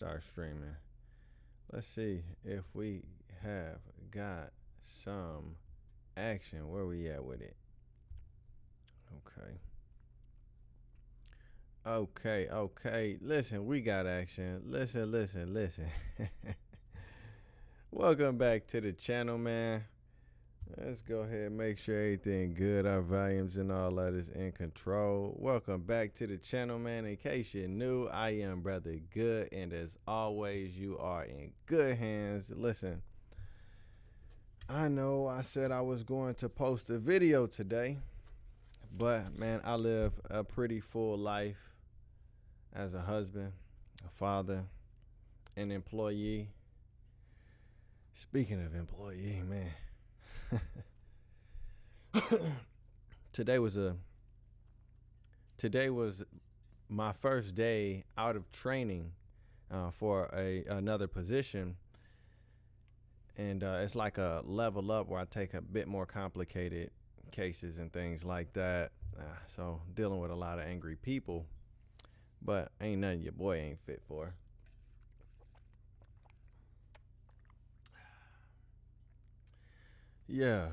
start streaming. Let's see if we have got some action. Where we at with it? Okay. Okay. Listen, we got action. Listen. Welcome back to the channel, man. Let's go ahead and make sure everything good. Our volumes and all that is in control. Welcome back to the channel, man. In case you're new, I am Brother Good, and as always, you are in good hands. Listen, I know I said I was going to post a video today, but man, I live a pretty full life as a husband, a father, an employee. Speaking of employee, man. Today was my first day out of training for another position, and it's like a level up where I take a bit more complicated cases and things like that. So dealing with a lot of angry people, but ain't nothing your boy ain't fit for. Yeah.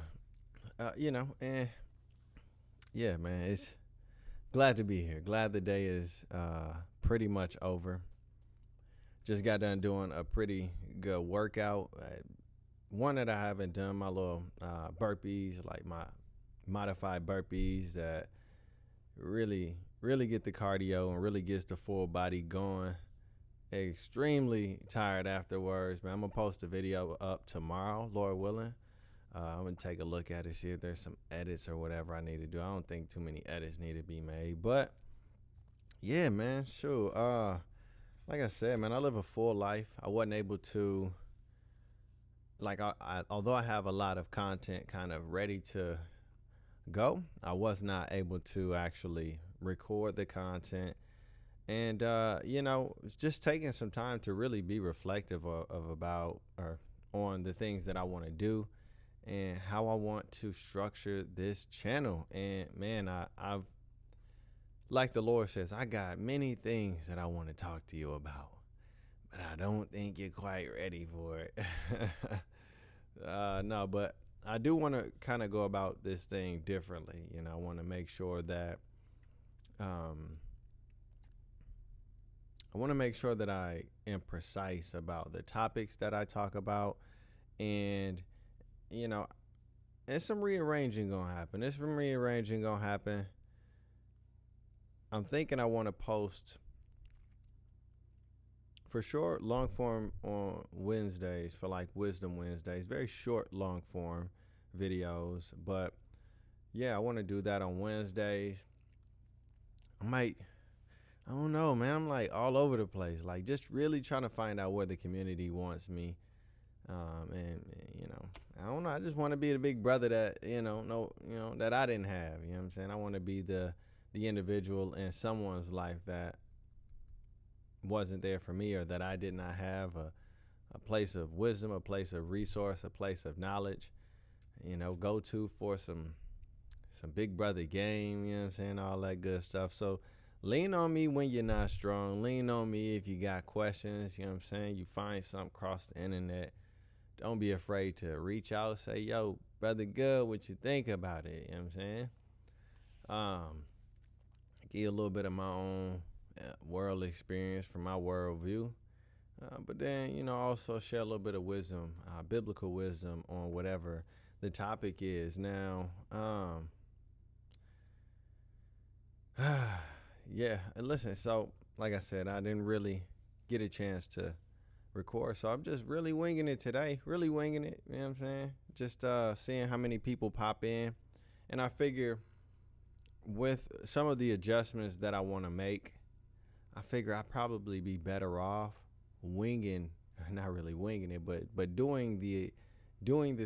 Yeah, man, it's glad to be here. Glad the day is pretty much over. Just got done doing a pretty good workout. One that I haven't done, my little burpees, like my modified burpees that really get the cardio and really gets the full body going. Extremely tired afterwards, man. I'm gonna post a video up tomorrow, Lord willing. I'm gonna take a look at it, see if there's some edits or whatever I need to do. I don't think too many edits need to be made, but yeah, man, sure. Like I said, man, I live a full life. I wasn't able to, like, although I have a lot of content kind of ready to go, I was not able to actually record the content, and it's just taking some time to really be reflective of about or on the things that I want to do and how I want to structure this channel. And man, I've, like the Lord says, I got many things that I want to talk to you about, but I don't think you're quite ready for it. No, but I do want to kind of go about this thing differently. I want to make sure that I am precise about the topics that I talk about, and and some rearranging gonna happen. I'm thinking I want to post for sure long form on Wednesdays for like Wisdom Wednesdays, very short long form videos. But yeah, I want to do that on Wednesdays. I don't know, man. I'm like all over the place, like just really trying to find out where the community wants me. And I don't know. I just want to be the big brother that that I didn't have. You know what I'm saying? I want to be the individual in someone's life that wasn't there for me, or that I did not have a place of wisdom, a place of resource, a place of knowledge. Go to for some big brother game. You know what I'm saying? All that good stuff. So lean on me when you're not strong. Lean on me if you got questions. You know what I'm saying? You find something across the internet. Don't be afraid to reach out, say, yo, Brother Good, what you think about it? You know what I'm saying? Give you a little bit of my own world experience from my worldview. But then, also share a little bit of wisdom, biblical wisdom on whatever the topic is. Now, yeah, and listen, so like I said, I didn't really get a chance to record, so I'm just really winging it today, you know what I'm saying? Just seeing how many people pop in, and I figure with some of the adjustments that I want to make, I figure I'd probably be better off not really winging it, but doing the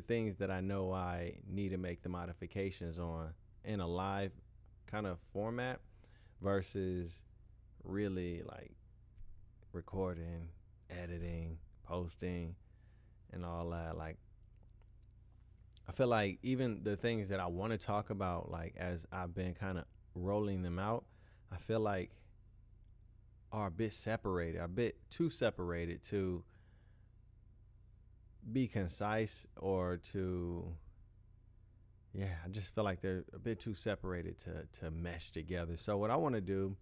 things that I know I need to make the modifications on in a live kind of format versus really like recording, editing, posting, and all that. Like, I feel like even the things that I want to talk about, like as I've been kind of rolling them out, I feel like are a bit separated, a bit too separated to be concise or to, yeah, I just feel like they're a bit too separated to mesh together. So what I want to do,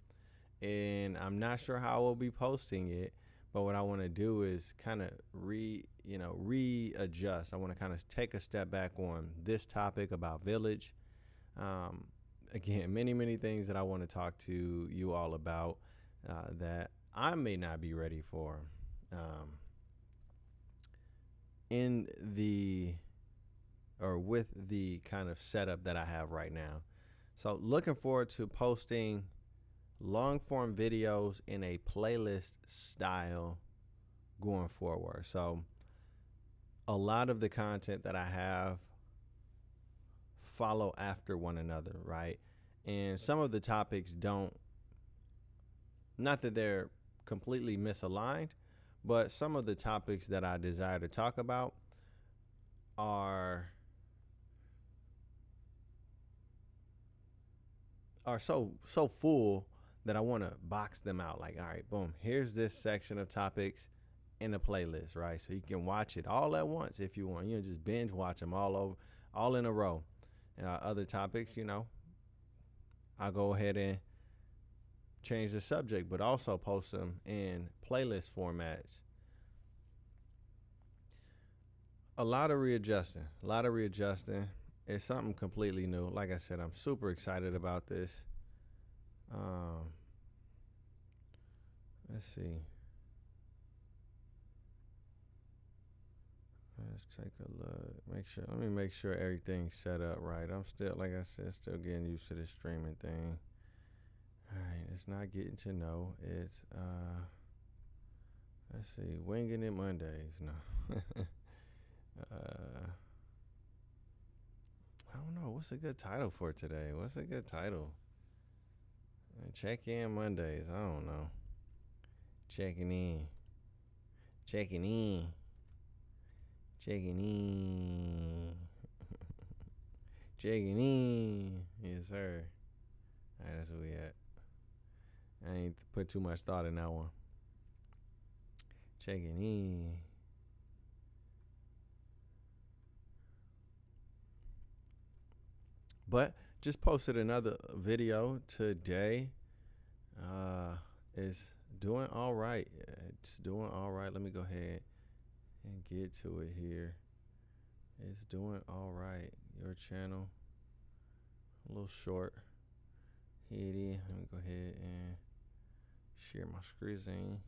and I'm not sure how I will be posting it, but what I want to do is kind of readjust. I want to kind of take a step back on this topic about village. Um, Again, many things that I want to talk to you all about that I may not be ready for in the or with the kind of setup that I have right now. So looking forward to posting long form videos in a playlist style going forward. So a lot of the content that I have follow after one another, right? And some of the topics don't, not that they're completely misaligned, but some of the topics that I desire to talk about are so full that I want to box them out. Like, all right, boom, here's this section of topics in a playlist, right? So you can watch it all at once if you want. You know, just binge watch them all in a row. Other topics, I'll go ahead and change the subject, but also post them in playlist formats. A lot of readjusting. It's something completely new. Like I said, I'm super excited about this. Let's see. Let's take a look. Let me make sure everything's set up right. I'm still, like I said, still getting used to this streaming thing. All right, it's not getting to know. It's let's see, winging it Mondays. No. I don't know. What's a good title for today? What's a good title? Check-in Mondays. I don't know. Checking in. Checking in. Checking in. Yes, sir. All right, that's where we at. I ain't put too much thought in that one. Checking in. But just posted another video today. It's doing all right. It's doing all right. Let me go ahead and get to it here. It's doing all right. Your channel, a little short. Here it is. Let me go ahead and share my screen.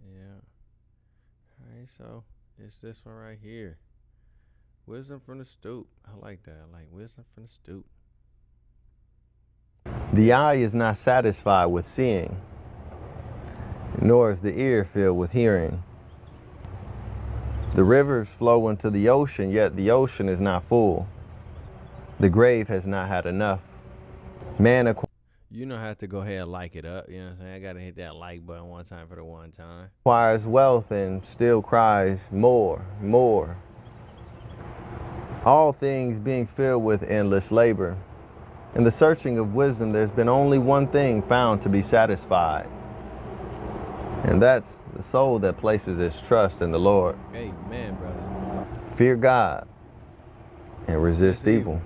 Yeah. All right. So it's this one right here. Wisdom from the stoop. I like that. I like wisdom from the stoop. The eye is not satisfied with seeing, nor is the ear filled with hearing. The rivers flow into the ocean, yet the ocean is not full. The grave has not had enough. Man, you know, I have to go ahead and like it up. You know what I'm saying? I got to hit that like button one time for the one time. Acquires wealth and still cries more, more. All things being filled with endless labor. In the searching of wisdom, there's been only one thing found to be satisfied. And that's the soul that places its trust in the Lord. Amen, brother. Fear God and resist evil.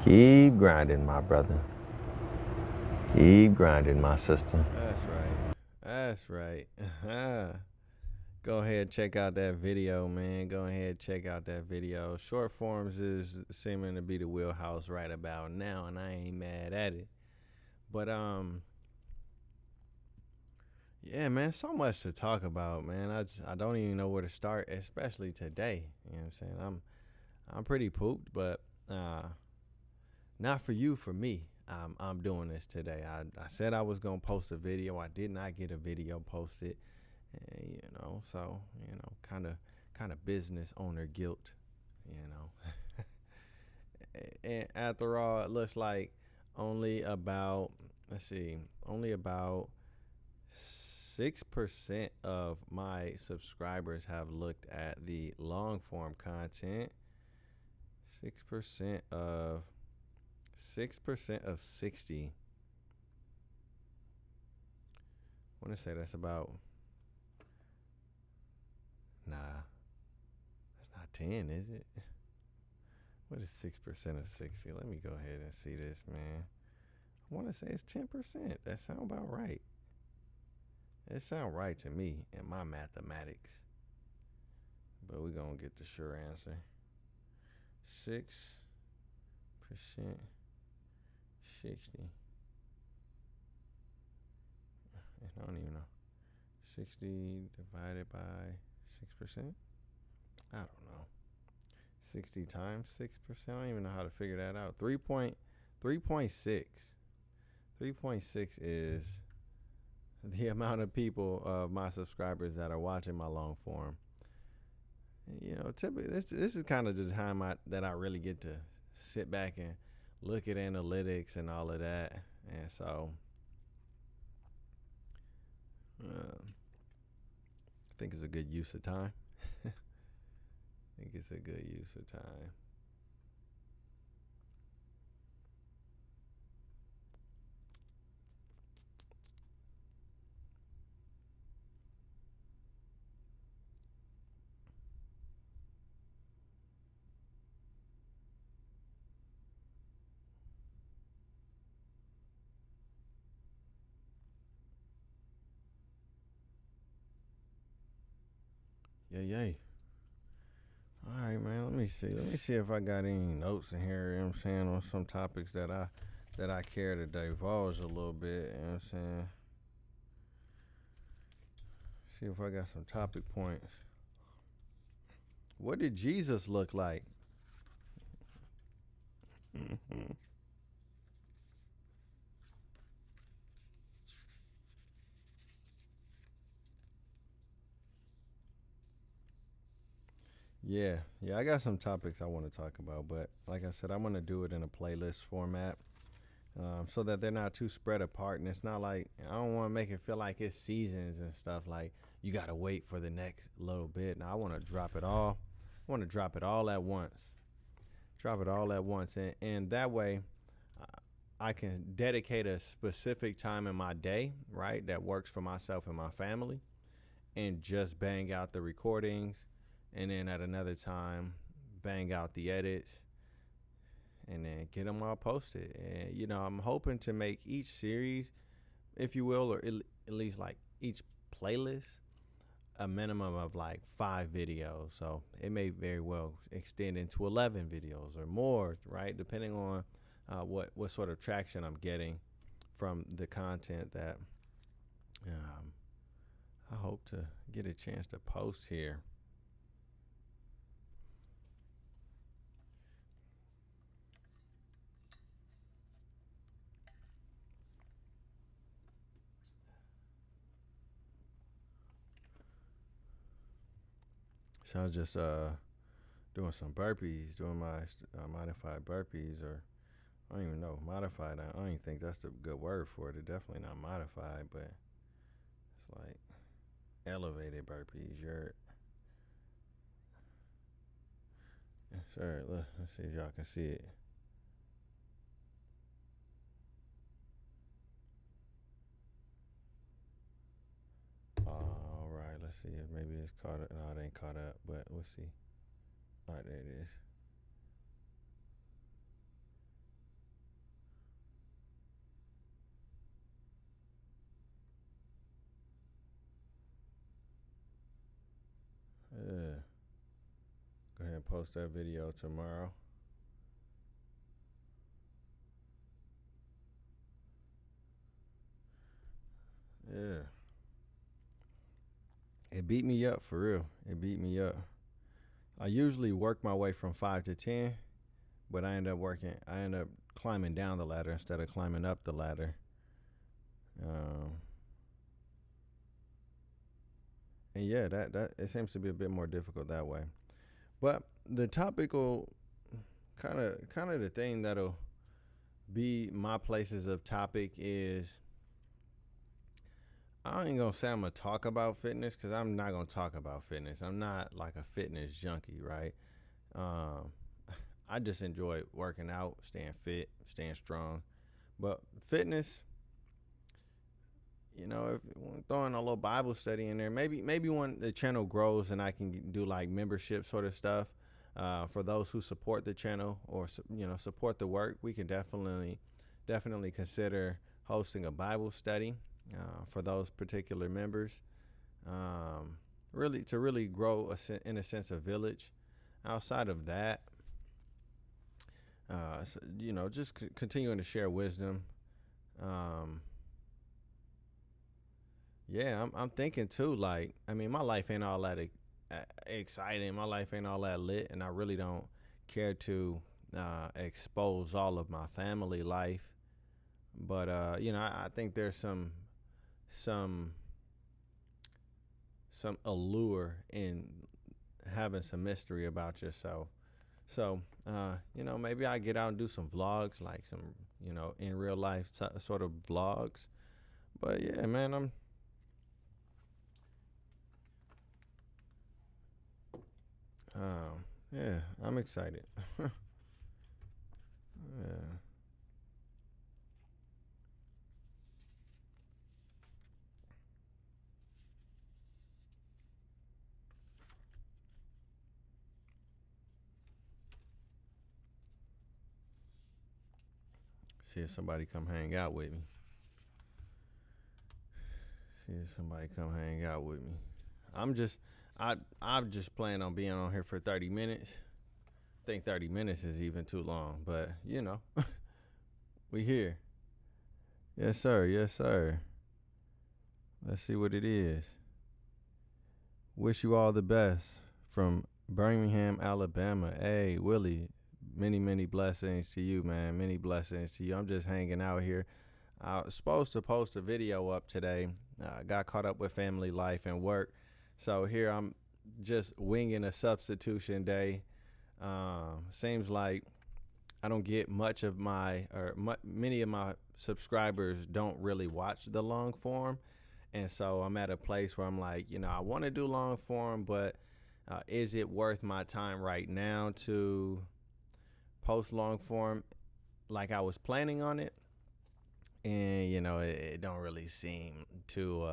Keep grinding, my brother. Keep grinding, my sister. That's right. That's right. Go ahead, check out that video, man. Go ahead, check out that video. Short forms is seeming to be the wheelhouse right about now, and I ain't mad at it. But yeah, man, so much to talk about, man. I don't even know where to start, especially today. You know what I'm saying? I'm pretty pooped, but not for you, for me. I'm doing this today. I said I was gonna post a video. I did not get a video posted. And, so kind of business owner guilt, and after all, it looks like only about 6% of my subscribers have looked at the long form content. 6% of 60. want to say that's about, nah, that's not 10, is it? What is 6% of 60? Let me go ahead and see this, man. I want to say it's 10%. That sound about right. It sound right to me in my mathematics. But we're going to get the sure answer. 6%, 60. I don't even know. 60 divided by 6%? I don't know. 60 times 6%? I don't even know how to figure that out. 3.6. 3.6 is the amount of people of my subscribers that are watching my long form. You know, typically this is kind of the time that I really get to sit back and look at analytics and all of that. And so I think it's a good use of time. I think it's a good use of time. Yay. All right, man. Let me see. Let me see if I got any notes in here. You know what I'm saying, on some topics that I care to divulge a little bit. You know what I'm saying. See if I got some topic points. What did Jesus look like? Yeah, I got some topics I want to talk about, but like I said, I'm gonna do it in a playlist format, so that they're not too spread apart, and it's not like I don't want to make it feel like it's seasons and stuff. Like you gotta wait for the next little bit. Now I want to drop it all. I want to drop it all at once. Drop it all at once, and that way, I can dedicate a specific time in my day, right, that works for myself and my family, and just bang out the recordings, and then at another time bang out the edits, and then get them all posted. And I'm hoping to make each series, if you will, or at least like each playlist, a minimum of like 5 videos. So it may very well extend into 11 videos or more, right, depending on what sort of traction I'm getting from the content that I hope to get a chance to post here. So I was just doing some burpees, doing my modified burpees, or I don't even know, modified. I don't even think that's the good word for it. It's definitely not modified, but it's like elevated burpees. Sorry, let's see if y'all can see it. All right, let's see if maybe it's caught up. No, it ain't caught up, but we'll see. All right, there it is. Yeah. Go ahead and post that video tomorrow. Yeah. It beat me up for real. It beat me up. I usually work my way from 5 to 10, but I end up climbing down the ladder instead of climbing up the ladder. And yeah, that it seems to be a bit more difficult that way. But the topical kind of the thing that'll be my places of topic is, I ain't gonna say I'm gonna talk about fitness, because I'm not gonna talk about fitness. I'm not like a fitness junkie, right? Um, I just enjoy working out, staying fit, staying strong. But fitness, if throwing a little Bible study in there, maybe when the channel grows and I can do like membership sort of stuff, for those who support the channel or support the work, we can definitely consider hosting a Bible study for those particular members. Really to really grow in a sense a village. Outside of that, just continuing to share wisdom. Um, yeah, I'm thinking too. Like, I mean, my life ain't all that exciting. My life ain't all that lit, and I really don't care to expose all of my family life. But I think there's some allure in having some mystery about yourself. So, maybe I get out and do some vlogs, like some, in real life sort of vlogs. But yeah, man, yeah, I'm excited. Yeah. See if somebody come hang out with me. See if somebody come hang out with me. I'm just, I'm just planning on being on here for 30 minutes. I think 30 minutes is even too long, but we here. Yes, sir. Yes, sir. Let's see what it is. Wish you all the best from Birmingham, Alabama. Hey, Willie, many blessings to you, man. Many blessings to you. I'm just hanging out here. I was supposed to post a video up today. Got caught up with family life and work. So here I'm just winging a substitution day. Seems like I don't get many of my subscribers don't really watch the long form. And so I'm at a place where I'm like, I want to do long form, but is it worth my time right now to post long form like I was planning on it? And it don't really seem too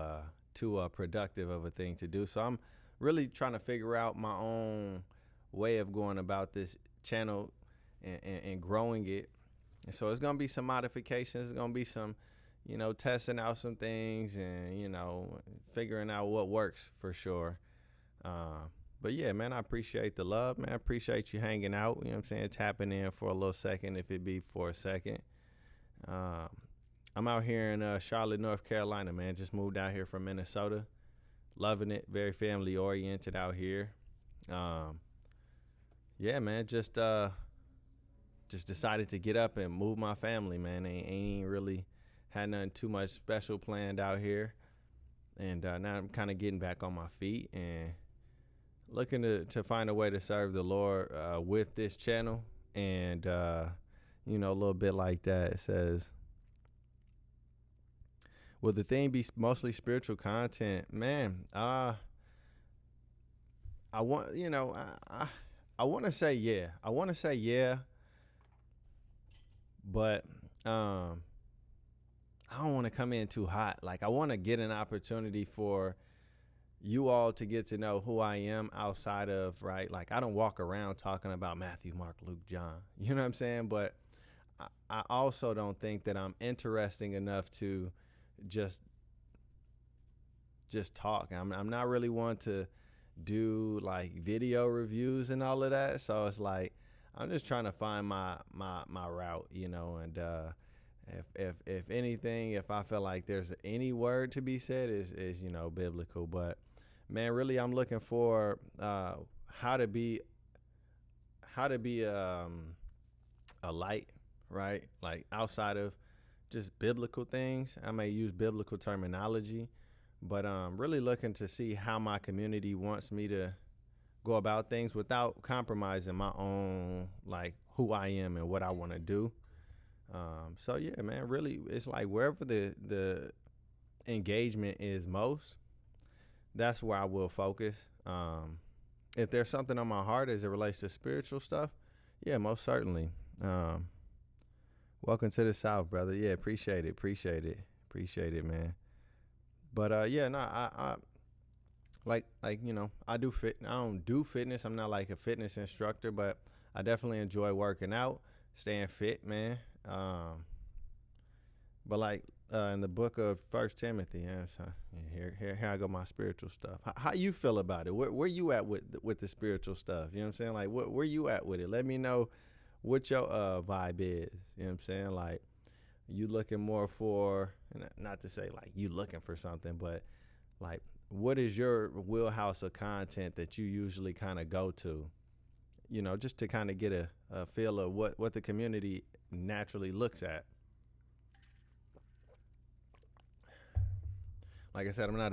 productive of a thing to do. So I'm really trying to figure out my own way of going about this channel and growing it. And so it's gonna be some modifications. It's gonna be some, testing out some things and figuring out what works for sure. But yeah, man, I appreciate the love, man. I appreciate you hanging out. You know what I'm saying? Tapping in for a little second, if it be for a second. I'm out here in Charlotte, North Carolina, man. Just moved out here from Minnesota. Loving it. Very family oriented out here. Yeah, man. Just decided to get up and move my family, man. Ain't really had nothing too much special planned out here. And now I'm kind of getting back on my feet and looking to find a way to serve the Lord with this channel. And, a little bit like that. It says, will the thing be mostly spiritual content? Man, I want, I want to say yeah. I want to say yeah, but I don't want to come in too hot. Like, I want to get an opportunity for you all to get to know who I am outside of, right? Like, I don't walk around talking about Matthew, Mark, Luke, John. You know what I'm saying? But I also don't think that I'm interesting enough to just talk. I'm not really one to do like video reviews and all of that. So it's like I'm just trying to find my route, and if anything, if I feel like there's any word to be said is biblical. But man, really I'm looking for how to be a light, right? Like outside of just biblical things. I may use biblical terminology, but really looking to see how my community wants me to go about things without compromising my own, like who I am and what I want to do. So yeah, man, really it's like wherever the engagement is most, that's where I will focus. If there's something on my heart as it relates to spiritual stuff, yeah, most certainly. Welcome to the South, brother. Yeah, appreciate it, man. But yeah, no, I like I do fit. I don't do fitness. I'm not like a fitness instructor, but I definitely enjoy working out, staying fit, man. Um, but like in the book of First Timothy, yeah, so here I go my spiritual stuff. How you feel about it? Where you at with the spiritual stuff? You know what I'm saying? Like where you at with it? Let me know what your vibe is. You know what I'm saying? Like you looking more for, not to say like you looking for something, but like what is your wheelhouse of content that you usually kind of go to? Just to kind of get a feel of what the community naturally looks at. Like I said, I'm not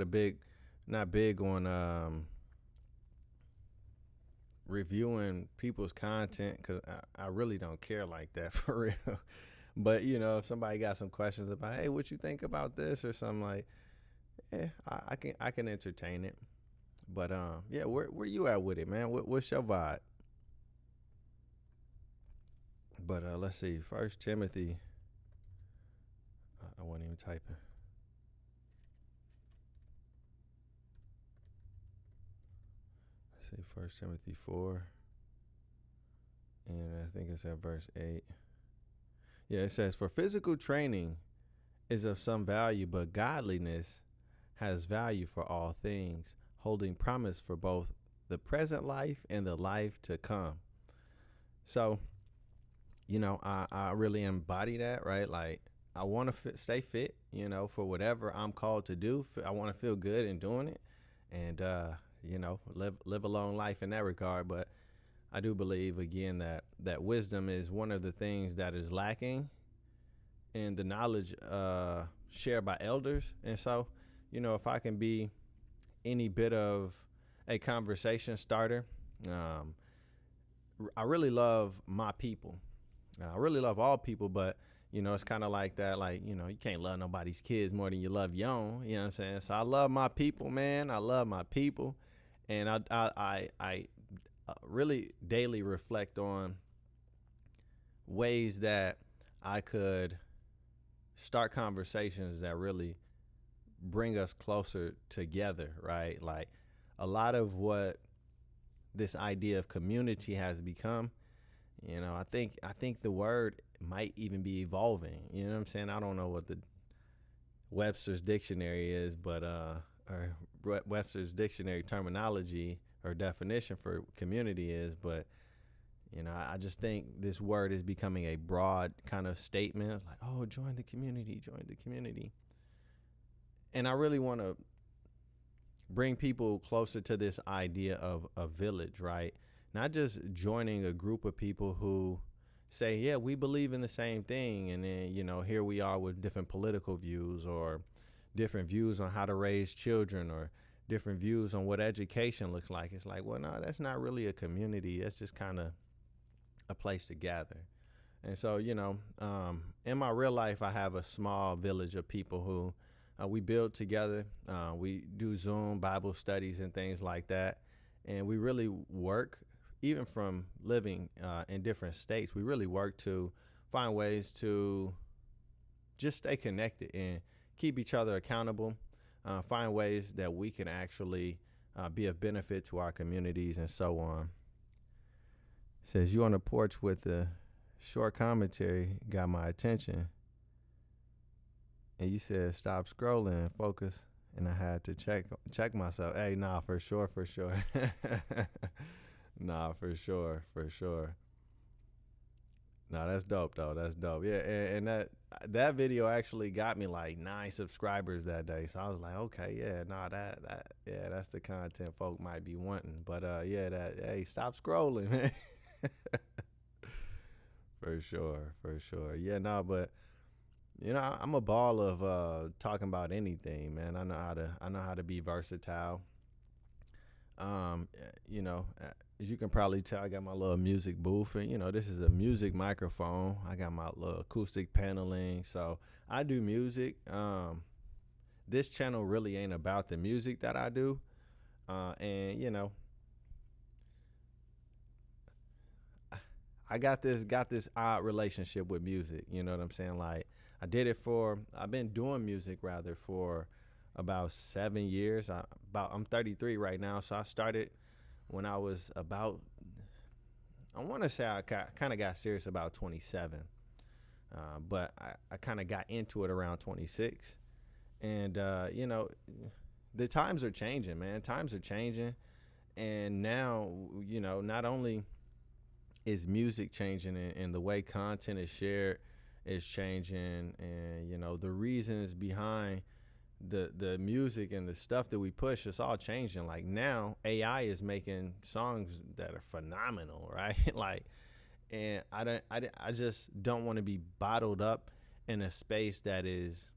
big on reviewing people's content because I really don't care like that for real. But if somebody got some questions about, hey, what you think about this or something, like, yeah, I can entertain it. But yeah, where you at with it, man? What's your vibe? But let's see. First Timothy. I wasn't even typing. Let's see. First Timothy 4, and I think it's at verse 8. Yeah, it says, "For physical training is of some value, but godliness has value for all things, holding promise for both the present life and the life to come." So, I really embody that, right? Like, I want to stay fit, for whatever I'm called to do. I want to feel good in doing it, and live a long life in that regard. But I do believe again that wisdom is one of the things that is lacking in the knowledge shared by elders. And so, if I can be any bit of a conversation starter, um, I really love my people. I really love all people, but it's kind of like that. Like, you can't love nobody's kids more than you love your own. You know what I'm saying? So I love my people, man. I love my people, and I really daily reflect on ways that I could start conversations that really bring us closer together, right? Like a lot of what this idea of community has become, I think the word might even be evolving. You know what I'm saying? I don't know what the Webster's dictionary is, but or Webster's dictionary terminology or definition for community is, but I just think this word is becoming a broad kind of statement, like, oh, join the community, join the community. And I really want to bring people closer to this idea of a village, right? Not just joining a group of people who say, yeah, we believe in the same thing. And then, here we are with different political views or different views on how to raise children or different views on what education looks like. It's like, well, no, that's not really a community. That's just kind of a place to gather. And so, in my real life, I have a small village of people who we build together. We do Zoom Bible studies and things like that. And we really work, even from living in different states, we really work to find ways to just stay connected and keep each other accountable, find ways that we can actually be of benefit to our communities and so on. It says, you on the porch with the short commentary got my attention. And you said stop scrolling and focus, and I had to check myself. Hey, nah, for sure, for sure. Nah, for sure, for sure. Nah, that's dope though. That's dope. Yeah, and that video actually got me like 9 subscribers that day. So I was like, okay, yeah, nah, that yeah, that's the content folk might be wanting. But yeah, hey, stop scrolling, man. For sure, for sure. Yeah, no, but I'm a ball of talking about anything, man. I know how to be versatile. Um, as you can probably tell, I got my little music booth, and this is a music microphone. I got my little acoustic paneling, so I do music. This channel really ain't about the music that I do, and I got this odd relationship with music. You know what I'm saying? Like I've been doing music rather for about 7 years. I'm 33 right now, so I started when I was about. I want to say I kind of got serious about 27, but I kind of got into it around 26. And the times are changing, man. Times are changing, and now not only is music changing and the way content is shared is changing, and the reasons behind the music and the stuff that we push, it's all changing. Like now AI is making songs that are phenomenal, right? Like, and I just don't want to be bottled up in a space that is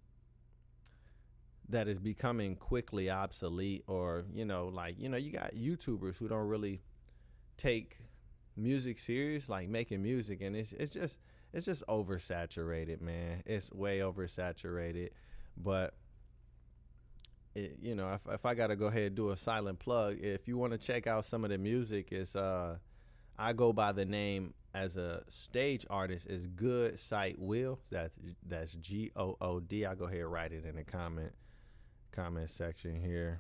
becoming quickly obsolete, or you got YouTubers who don't really take music serious, like making music, and it's just oversaturated, man. It's way oversaturated. But if I gotta go ahead and do a silent plug, if you want to check out some of the music, it's I go by the name as a stage artist is Good Sight Will. That's GOOD. I'll go ahead and write it in the comment section here.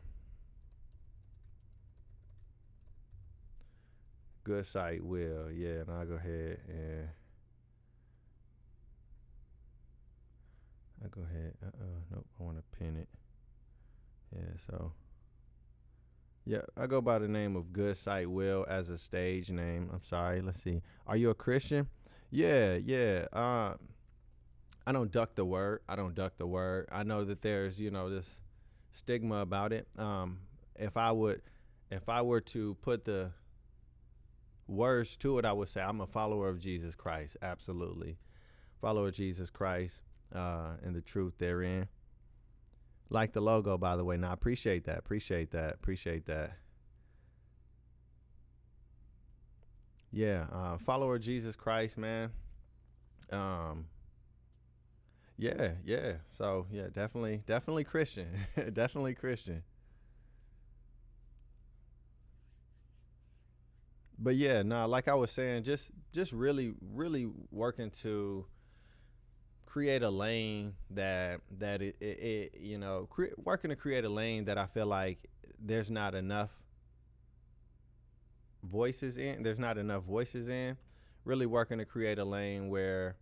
Good Sight Will, yeah, and I'll go ahead and nope, I want to pin it. Yeah, so yeah, I go by the name of Good Sight Will as a stage name. I'm sorry. Let's see. Are you a Christian? Yeah, yeah. I don't duck the word. I don't duck the word. I know that there's this stigma about it. If I would, if I were to put the words to it, I would say I'm a follower of Jesus Christ. Absolutely, follower of Jesus Christ, and the truth therein. Like the logo, by the way. Now, I appreciate that. Appreciate that. Appreciate that. Yeah, follower of Jesus Christ, man. Um, yeah, yeah. So yeah, definitely Christian. Definitely Christian. But yeah, nah, like I was saying, just really working to create a lane working to create a lane that I feel like there's not enough there's not enough voices in. Really working to create a lane where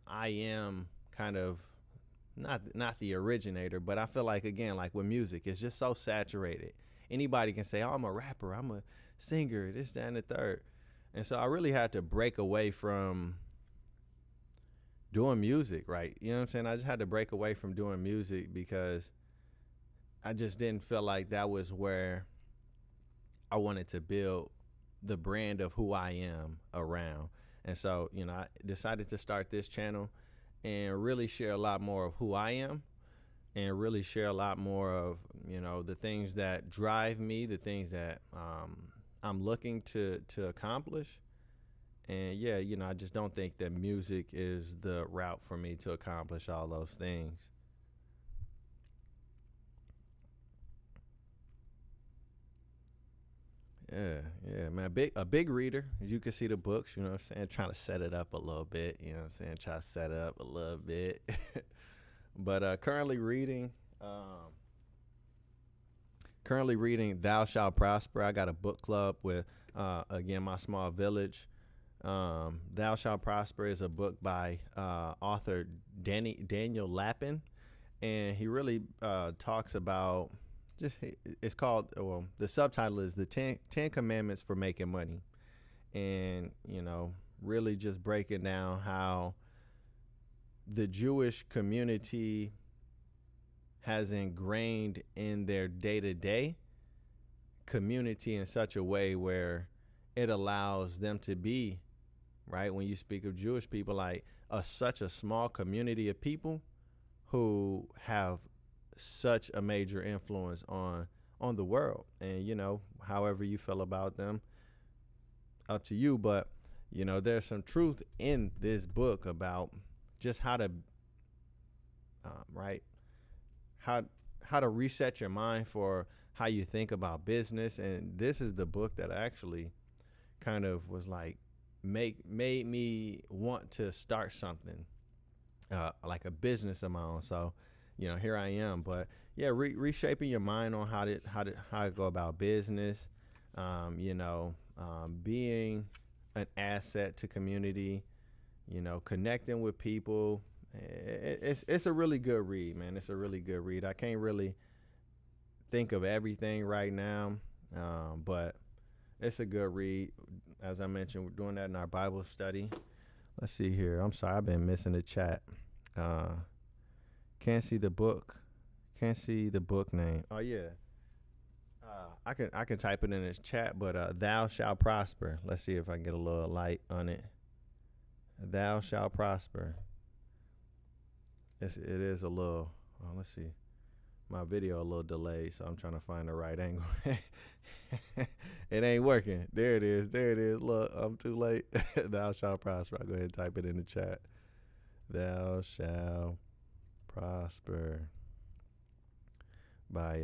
I am kind of not the originator, but I feel like, again, like with music, it's just so saturated. Anybody can say, "Oh, I'm a rapper, I'm a singer, this, that, and the third." And so I really had to break away from doing music, right? You know what I'm saying? I just had to break away from doing music because I just didn't feel like that was where I wanted to build the brand of who I am around. And so, I decided to start this channel and really share a lot more of who I am, and really share a lot more of, the things that drive me, the things that I'm looking to accomplish. And yeah, I just don't think that music is the route for me to accomplish all those things. Yeah, yeah, man. A big reader. You can see the books, what I'm saying, trying to set it up a little bit, what I'm saying, try to set it up a little bit. But currently reading Thou Shalt Prosper. I got a book club with again, My Small Village. Thou Shalt Prosper is a book by author Daniel Lappin, and he really talks about just it's called, well, the subtitle is the Ten Commandments for Making Money, and really just breaking down how the Jewish community has ingrained in their day-to-day community in such a way where it allows them to be, right, when you speak of Jewish people, like such a small community of people who have such a major influence on the world. And however you feel about them, up to you. But there's some truth in this book about just how to right, how how to reset your mind for how you think about business. And this is the book that actually kind of was like made me want to start something, like a business of my own. So here I am. But yeah, reshaping your mind on how to go about business. Being an asset to community. Connecting with people. It's a really good read, man. It's a really good read. I can't really think of everything right now, but it's a good read. As I mentioned, we're doing that in our Bible study. Let's see here. I'm sorry, I've been missing the chat. Can't see the book. Can't see the book name. Oh yeah. I can type it in the chat, but thou shalt prosper. Let's see if I can get a little light on it. Thou shalt prosper. It is a little. Oh, let's see. My video a little delayed, so I'm trying to find the right angle. It ain't working. There it is. There it is. Look, I'm too late. Thou shalt prosper. I'll go ahead and type it in the chat. Thou shalt prosper by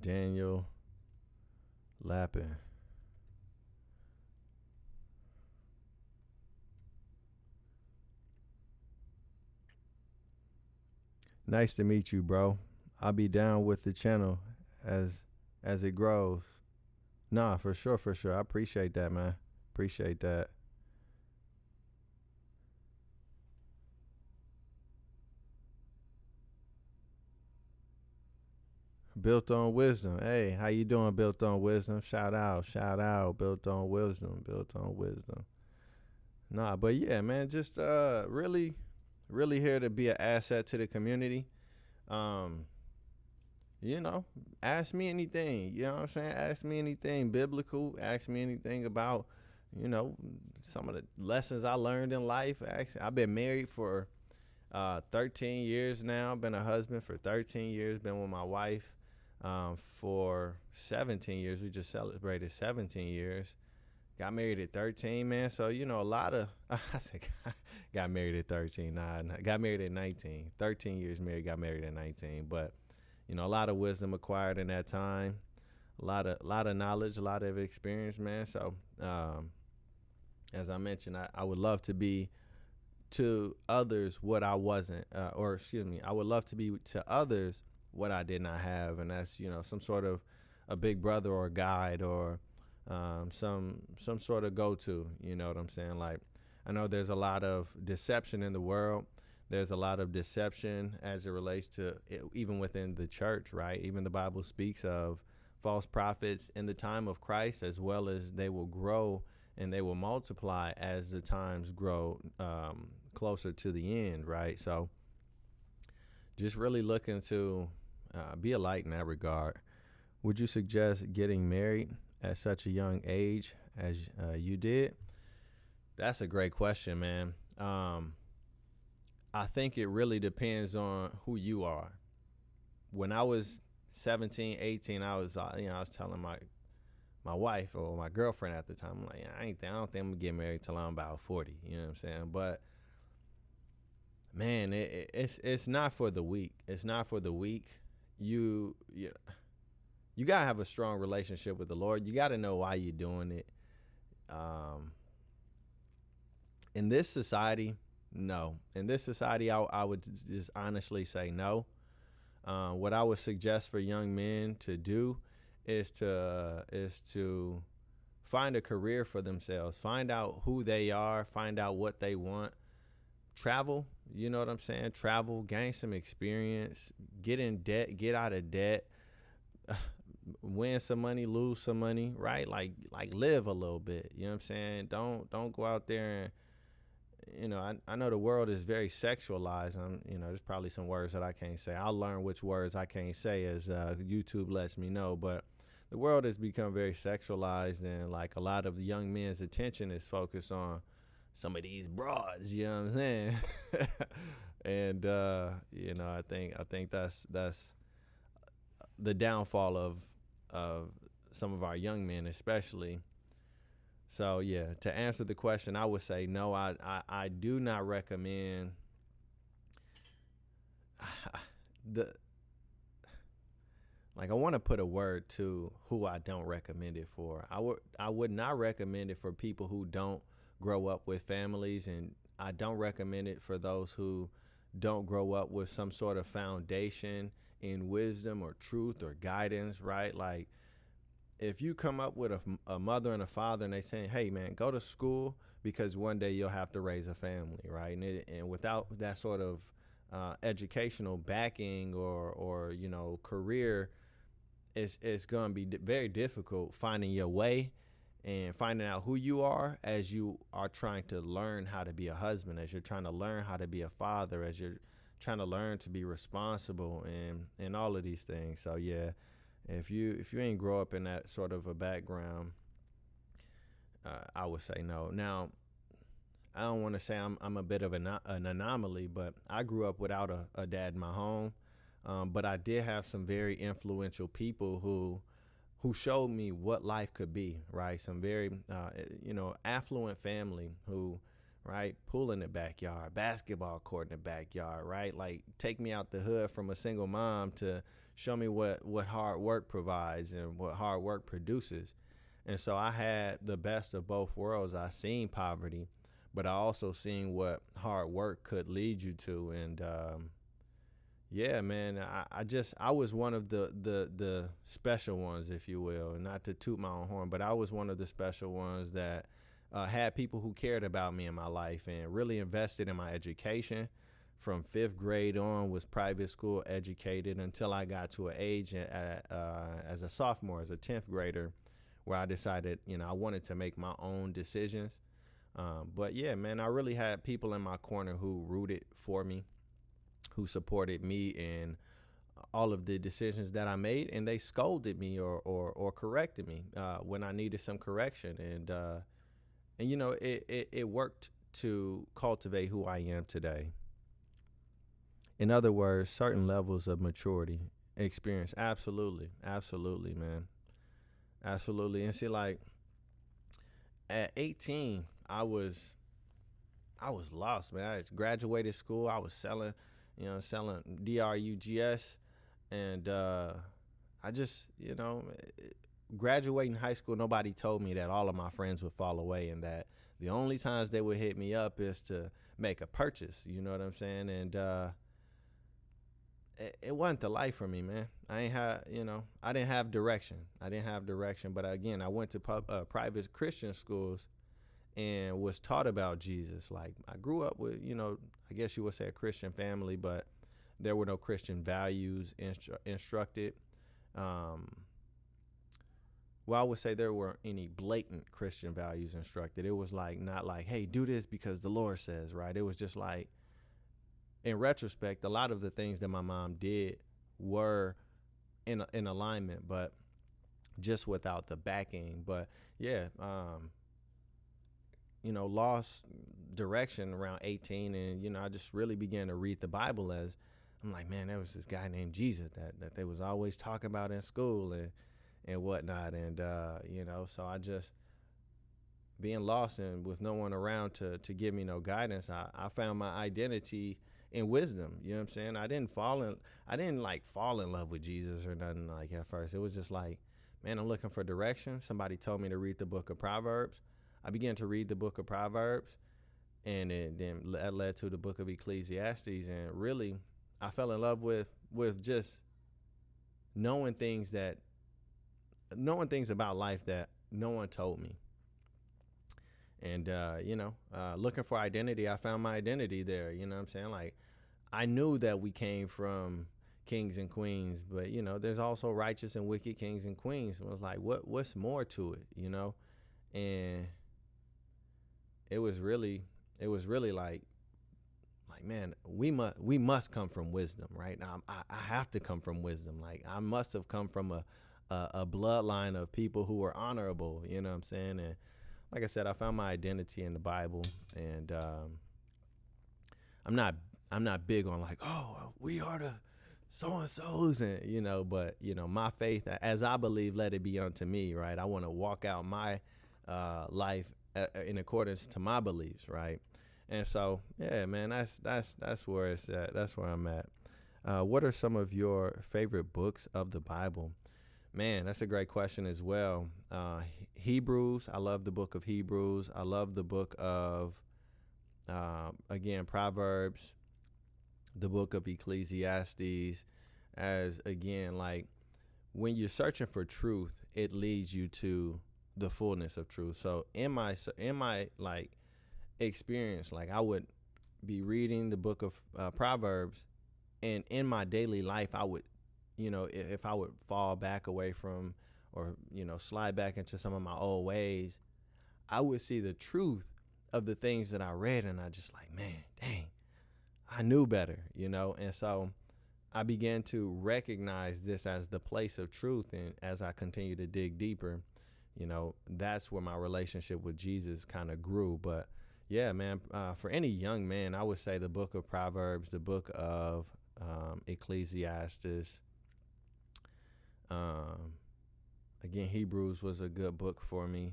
Daniel Lappin. Nice to meet you, bro. I'll be down with the channel as it grows. Nah, for sure, for sure. I appreciate that, man. Appreciate that. Built on wisdom. Hey, how you doing, Built on Wisdom? Shout out, Built on Wisdom, Built on Wisdom. Nah, but yeah, man, just really, really here to be an asset to the community. Um, ask me anything. You know what I'm saying? Ask me anything biblical. Ask me anything about, you know, some of the lessons I learned in life. Actually, I've been married for 13 years now. Been a husband for 13 years. Been with my wife for 17 years. We just celebrated 17 years. Got married at 13, man. So, a lot of, I said, got married at 13. Nah, got married at 19. 13 years married, got married at 19. But, a lot of wisdom acquired in that time. A lot of knowledge, a lot of experience, man. So, as I mentioned, I would love to be to others what I wasn't, I would love to be to others what I did not have. And that's, some sort of a big brother or a guide or some sort of go-to, you know what I'm saying? Like, I know there's a lot of deception in the world. There's a lot of deception as it relates to even within the church, right? Even the Bible speaks of false prophets in the time of Christ, as well as they will grow and they will multiply as the times grow closer to the end, right? So just really looking to be a light in that regard. Would you suggest getting married at such a young age as you did? That's a great question, man. I think it really depends on who you are. When I was 17, 18, I was telling my wife or my girlfriend at the time, I'm like, I don't think I'm gonna get married till I'm about 40. You know what I'm saying? But man, it's not for the weak. It's not for the weak. You gotta have a strong relationship with the Lord. You gotta know why you're doing it. In this society, no. In this society, I would just honestly say no. What I would suggest for young men to do is to find a career for themselves, find out who they are, find out what they want, travel, you know what I'm saying? Travel, gain some experience, get in debt, get out of debt, win some money, lose some money, right? Like live a little bit, you know what I'm saying? Don't go out there and, I know the world is very sexualized. There's probably some words that I can't say. I'll learn which words I can't say as YouTube lets me know. But the world has become very sexualized, and like a lot of the young men's attention is focused on some of these broads. You know what I'm saying? And I think that's the downfall of some of our young men, especially. So yeah, to answer the question, I would say no. I do not recommend I want to put a word to who I don't recommend it for. I would not recommend it for people who don't grow up with families, and I don't recommend it for those who don't grow up with some sort of foundation in wisdom or truth or guidance, right? Like, if you come up with a mother and a father and they saying, hey, man, go to school because one day you'll have to raise a family, right? And without that sort of educational backing or career, it's going to be very difficult finding your way and finding out who you are as you are trying to learn how to be a husband, as you're trying to learn how to be a father, as you're trying to learn to be responsible and all of these things. So yeah, if you ain't grow up in that sort of a background, I would say no. Now, I don't want to say I'm a bit of an anomaly, but I grew up without a dad in my home. But I did have some very influential people who showed me what life could be, right? Some very affluent family who, right, pool in the backyard, basketball court in the backyard, right? Like, take me out the hood from a single mom to show me what hard work provides and what hard work produces. And so I had the best of both worlds. I seen poverty, but I also seen what hard work could lead you to. And yeah, man, I was one of the special ones, if you will, and not to toot my own horn, but I was one of the special ones that had people who cared about me in my life and really invested in my education. From fifth grade on, was private school educated until I got to an age as a sophomore, as a 10th grader, where I decided, I wanted to make my own decisions. But yeah, man, I really had people in my corner who rooted for me, who supported me in all of the decisions that I made, and they scolded me or corrected me when I needed some correction. And it worked to cultivate who I am today. In other words, certain levels of maturity, experience. Absolutely, man. Absolutely. And see, like, at 18, I was lost, man. I just graduated school. I was selling DRUGS, and I just, graduating high school, nobody told me that all of my friends would fall away and that the only times they would hit me up is to make a purchase. You know what I'm saying? And it wasn't the life for me, man. I didn't have direction. But again, I went to private Christian schools and was taught about Jesus. Like, I grew up with, I guess you would say a Christian family, but there were no Christian values instructed. Well, I would say there weren't any blatant Christian values instructed. It was like, not like, hey, do this because the Lord says, right? It was just like, in retrospect, a lot of the things that my mom did were in alignment, but just without the backing. But yeah, lost direction around 18, and I just really began to read the Bible. As I'm like, man, there was this guy named Jesus that they was always talking about in school and whatnot, and so I just, being lost and with no one around to give me no guidance, I found my identity in wisdom. You know what I'm saying? I didn't fall in love with Jesus or nothing like at first. It was just like, man, I'm looking for direction. Somebody told me to read the book of Proverbs. I began to read the book of Proverbs, and then that led to the book of Ecclesiastes. And really, I fell in love with just knowing things about life that no one told me. And, looking for identity, I found my identity there. You know what I'm saying? Like, I knew that we came from kings and queens, but, there's also righteous and wicked kings and queens. And I was like, what's more to it, And it was really like, man, we must come from wisdom, right? Now, I have to come from wisdom. Like, I must have come from a bloodline of people who were honorable, you know what I'm saying? And like I said, I found my identity in the Bible, and I'm not big on like, oh, we are the so and so's, and but my faith, as I believe, let it be unto me, right? I want to walk out my life in accordance to my beliefs, right? And so, yeah, man, that's where it's at. That's where I'm at. What are some of your favorite books of the Bible? Man, that's a great question as well. Hebrews, I love the book of Hebrews. I love the book of, again, Proverbs. the book of Ecclesiastes, as again, like when you're searching for truth, it leads you to the fullness of truth. So in my like experience, like I would be reading the book of Proverbs, and in my daily life, I would, if I would fall back away from, or slide back into some of my old ways, I would see the truth of the things that I read, and I just like, man, dang, I knew better, and so I began to recognize this as the place of truth. And as I continue to dig deeper, that's where my relationship with Jesus kind of grew. But yeah, man, for any young man, I would say the book of Proverbs, the book of Ecclesiastes. Um, Again, Hebrews was a good book for me.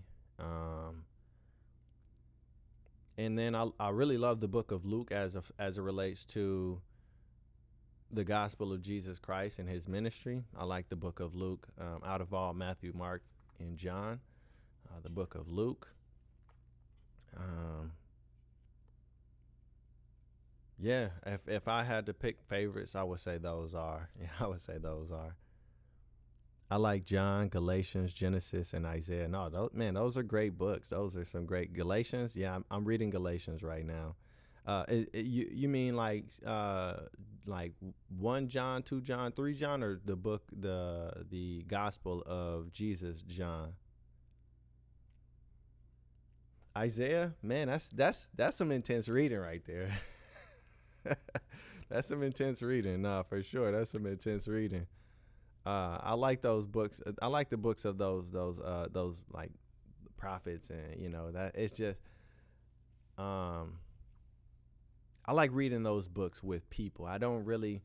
And then I really love the book of Luke as it relates to the gospel of Jesus Christ and his ministry. I like the book of Luke out of all Matthew, Mark, and John. The book of Luke. Yeah, if I had to pick favorites, I would say those are. Yeah, I would say those are. I like John, Galatians, Genesis, and Isaiah. No, those are great books. Those are some great Galatians. Yeah, I'm reading Galatians right now. You mean like 1 John, 2 John, 3 John, or the book the Gospel of Jesus John? Isaiah, man, that's some intense reading right there. That's some intense reading. Nah, for sure, that's some intense reading. I like those books. I like the books of those like prophets, and that it's just um I like reading those books with people. I don't really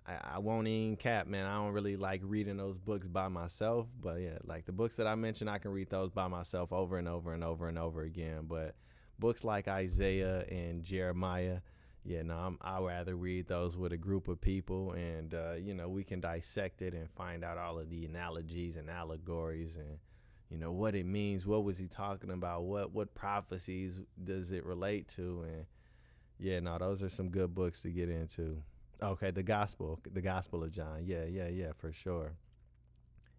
I won't even cap, man. I don't really like reading those books by myself. But yeah, like the books that I mentioned, I can read those by myself over and over and over and over again. But books like Isaiah and Jeremiah, yeah, no, I rather read those with a group of people, and we can dissect it and find out all of the analogies and allegories, and what it means. What was he talking about? What prophecies does it relate to? And yeah, no, those are some good books to get into. Okay, the Gospel of John. Yeah, yeah, yeah, for sure.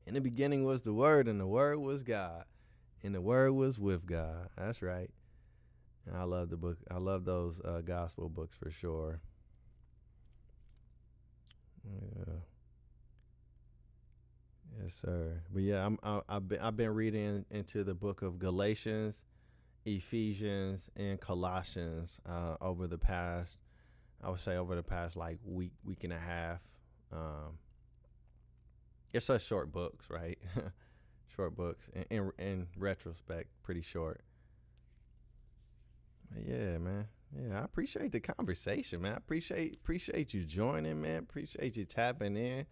In the beginning was the Word, and the Word was God, and the Word was with God. That's right. And I love the book. I love those gospel books for sure. Yeah. Yes, sir. But yeah, I've been reading into the book of Galatians, Ephesians, and Colossians over the past. I would say over the past like week and a half. Um, it's such short books, right? Short books. In retrospect, pretty short. But yeah, man. Yeah, I appreciate the conversation, man. I appreciate you joining, man. Appreciate you tapping in.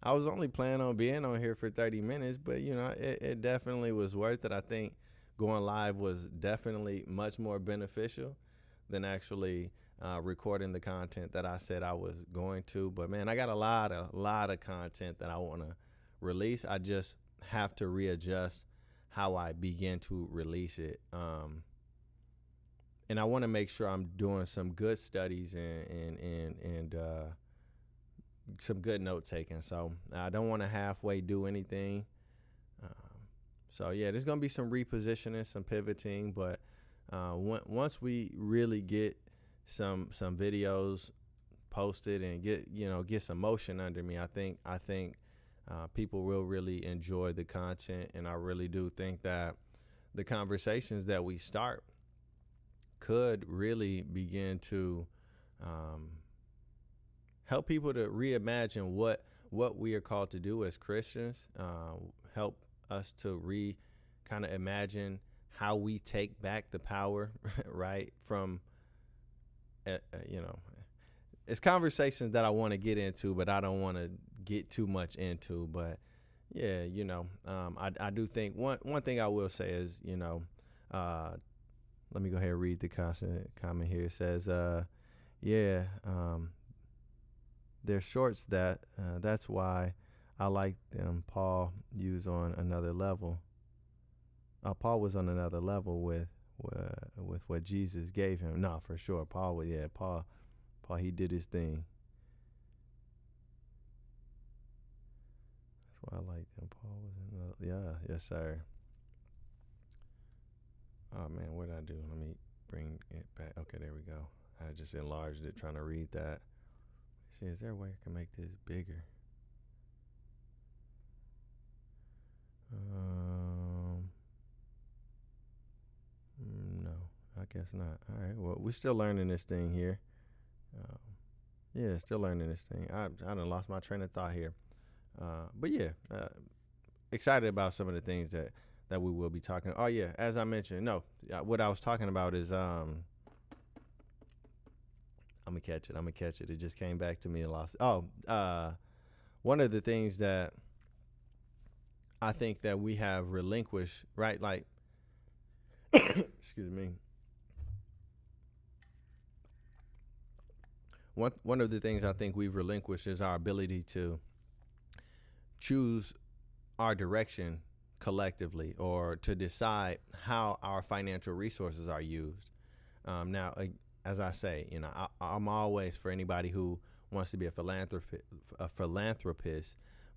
I was only planning on being on here for 30 minutes, but it definitely was worth it. I think going live was definitely much more beneficial than actually recording the content that I said I was going to. But man, I got a lot of content that I want to release. I just have to readjust how I begin to release it. And I want to make sure I'm doing some good studies and some good note taking. So I don't want to halfway do anything. So yeah, there's gonna be some repositioning, some pivoting, but once we really get some videos posted and get some motion under me, I think people will really enjoy the content, and I really do think that the conversations that we start could really begin to help people to reimagine what we are called to do as Christians. Help us to kind of imagine how we take back the power, right? From it's conversations that I want to get into, but I don't want to get too much into. But yeah, I do think one thing I will say is, let me go ahead and read the comment here. It says, yeah, they're shorts that's why I like them. Paul used on another level. Paul was on another level with what Jesus gave him. No, for sure. Paul, he did his thing. That's why I like them. Paul was in the, yeah, yes, sir. Oh man, what did I do? Let me bring it back. Okay, there we go. I just enlarged it trying to read that. See, is there a way I can make this bigger? Um, no, I guess not. All right, well, we're still learning this thing here. Um, yeah, still learning this thing. I done lost my train of thought here. But yeah, excited about some of the things that we will be talking. Oh yeah, as I mentioned, no, what I was talking about is I'm gonna catch it. I'm gonna catch it. It just came back to me and lost. Oh, one of the things that I think that we have relinquished, right? Like, excuse me. One of the things I think we've relinquished is our ability to choose our direction collectively, or to decide how our financial resources are used. Now, as I say, I'm always for anybody who wants to be a philanthropist,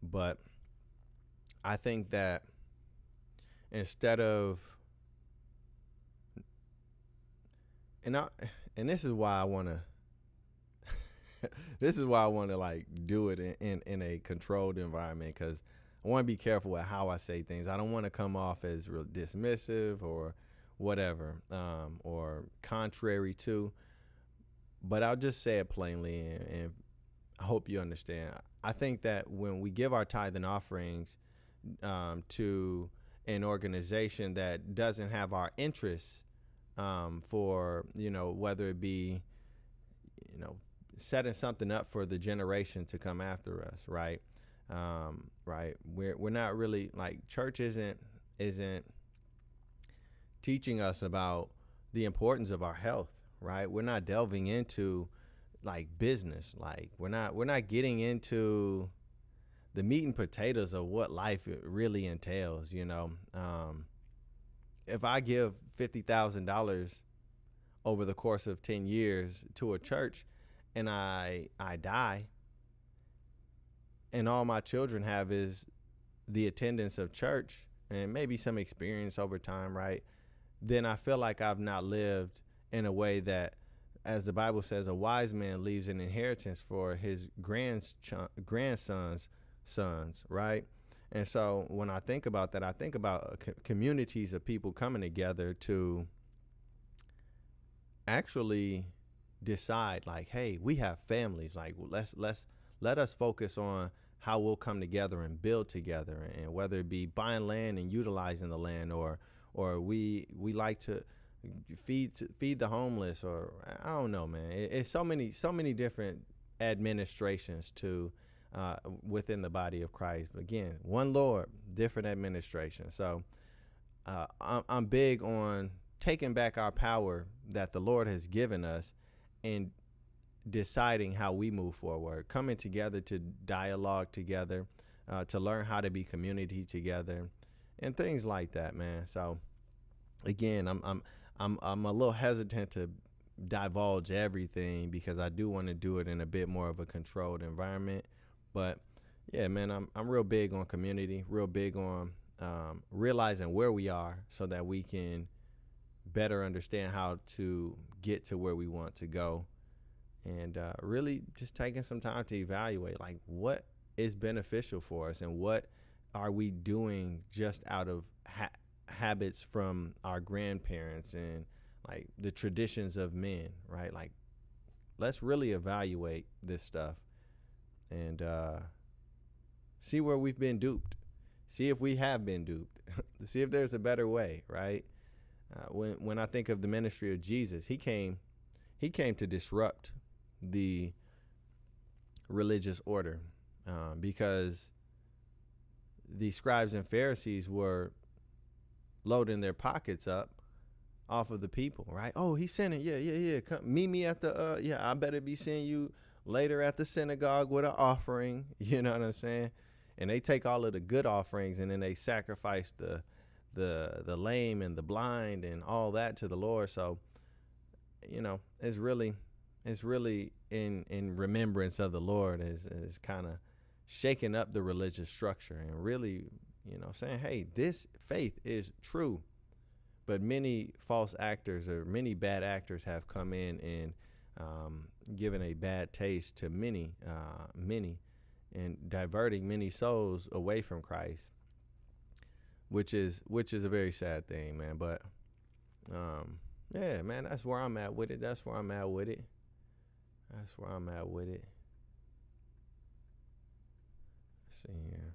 but I think that instead of and I and this is why I want to this is why I want to like do it in a controlled environment, because I want to be careful with how I say things. I don't want to come off as real dismissive or whatever, or contrary to, but I'll just say it plainly, and I hope you understand. I think that when we give our tithe and offerings to an organization that doesn't have our interests, for, whether it be, setting something up for the generation to come after us, right? Right. We're not really, like, church isn't teaching us about the importance of our health, right? We're not delving into like business. Like we're not getting into the meat and potatoes of what life really entails. If I give $50,000 over the course of 10 years to a church, and I die, and all my children have is the attendance of church and maybe some experience over time, right? Then I feel like I've not lived in a way that, as the Bible says, a wise man leaves an inheritance for his grandson's sons, right? And so when I think about that, I think about communities of people coming together to actually decide, like, hey, we have families. Like, let us focus on how we'll come together and build together, and whether it be buying land and utilizing the land, or we like to feed the homeless, or I don't know, man. It's so many different administrations to within the body of Christ. But again, one Lord, different administration. So I'm big on taking back our power that the Lord has given us, and deciding how we move forward, coming together to dialogue together, to learn how to be community together, and things like that, man. So again, I'm a little hesitant to divulge everything, because I do want to do it in a bit more of a controlled environment. But yeah, man, I'm real big on community, real big on realizing where we are, so that we can better understand how to get to where we want to go, and really just taking some time to evaluate, like, what is beneficial for us, and what are we doing just out of habits from our grandparents, and like the traditions of men, right? Like, let's really evaluate this stuff, and see where we've been duped, see if we have been duped, see if there's a better way, right? When I think of the ministry of Jesus, he came to disrupt the religious order, because the scribes and Pharisees were loading their pockets up off of the people, right? Oh, he's sinning. Yeah. Come meet me at the I better be seeing you later at the synagogue with an offering. You know what I'm saying? And they take all of the good offerings, and then they sacrifice the lame and the blind and all that to the Lord. So, it's really in remembrance of the Lord, is kind of shaking up the religious structure and really, saying, hey, this faith is true. But many false actors or many bad actors have come in and given a bad taste to many, and diverting many souls away from Christ, which is a very sad thing, man. But yeah, man, that's where I'm at with it. That's where I'm at with it. Let's see here.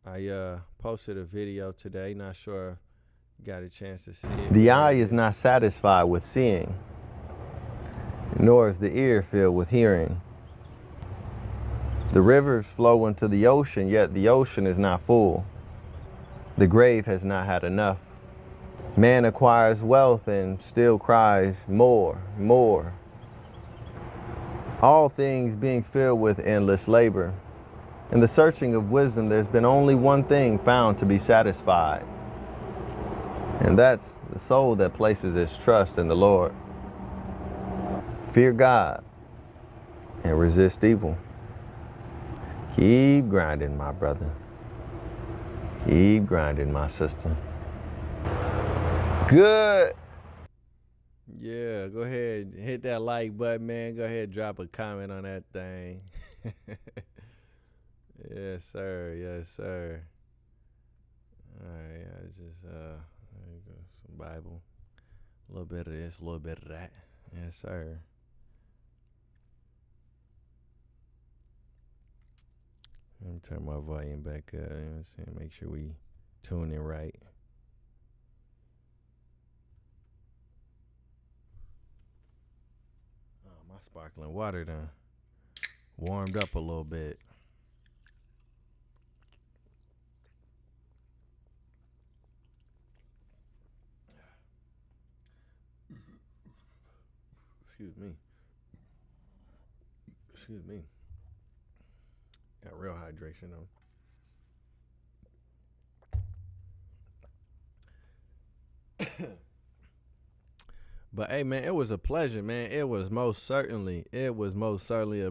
I posted a video today. Not sure if you got a chance to see it. The eye is not satisfied with seeing, nor is the ear filled with hearing. The rivers flow into the ocean, yet the ocean is not full. The grave has not had enough. Man acquires wealth and still cries, more, more. All things being filled with endless labor. In the searching of wisdom, there's been only one thing found to be satisfied. And that's the soul that places its trust in the Lord. Fear God and resist evil. Keep grinding, my brother. Keep grinding, my sister. Good. Yeah, go ahead. Hit that like button, man. Go ahead, drop a comment on that thing. Yes, sir. Yes, sir. All right, I just, there you go. Some Bible. A little bit of this, a little bit of that. Yes, sir. Let me turn my volume back up. You know what I'm saying? Make sure we tune in right. Oh, my sparkling water done warmed up a little bit. Excuse me. Got real hydration on. But hey, man, it was a pleasure, man. It was most certainly a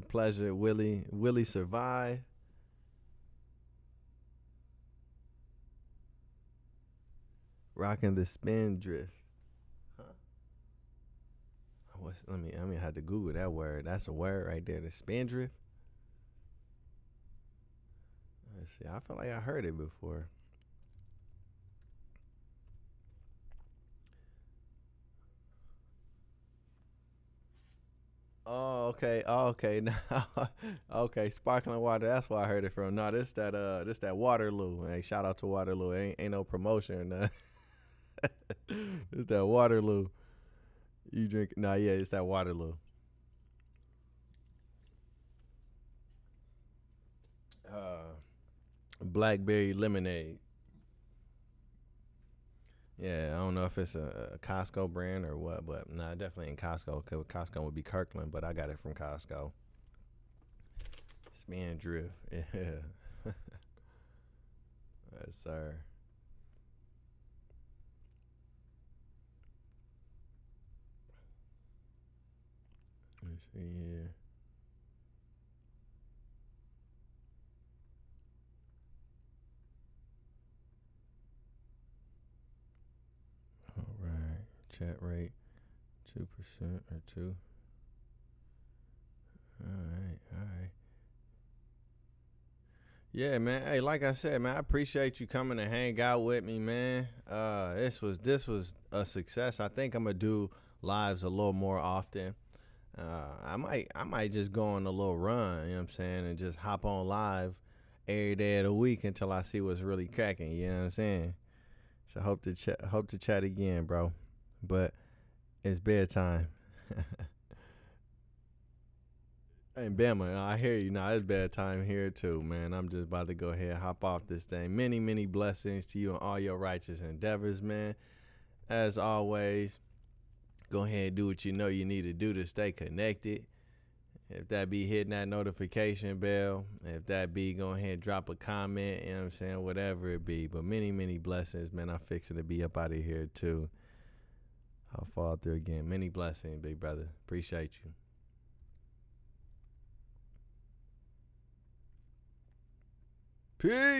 pleasure. Willie survived. Rocking the spin drift. Let me have to Google that word. That's a word right there, the spin drift. Let's see. I feel like I heard it before. Oh, okay. Now, okay. Sparkling water. That's where I heard it from. No, this that Waterloo. Hey, shout out to Waterloo. Ain't no promotion or nothing. It's that Waterloo. You drink? Nah, yeah, it's that Waterloo. Blackberry lemonade. Yeah, I don't know if it's a Costco brand or what, but nah, definitely in Costco. Cause Costco would be Kirkland, but I got it from Costco. Spin drift, yeah. Yes, sir. Let's see here. All right, chat rate 2% or 2. All right. Yeah, man. Hey, like I said, man, I appreciate you coming to hang out with me, man. This was a success. I think I'm gonna do lives a little more often. I might just go on a little run, you know what I'm saying, and just hop on live every day of the week until I see what's really cracking, you know what I'm saying? So hope to chat again, bro. But it's bedtime. Hey, Bama, I hear you now. It's bedtime here too, man. I'm just about to go ahead and hop off this thing. Many, many blessings to you and all your righteous endeavors, man. As always, go ahead and do what you know you need to do to stay connected. If that be hitting that notification bell, if that be go ahead and drop a comment, you know what I'm saying, whatever it be. But many, many blessings, man. I'm fixing to be up out of here too. I'll fall through again. Many blessings, big brother. Appreciate you. Peace.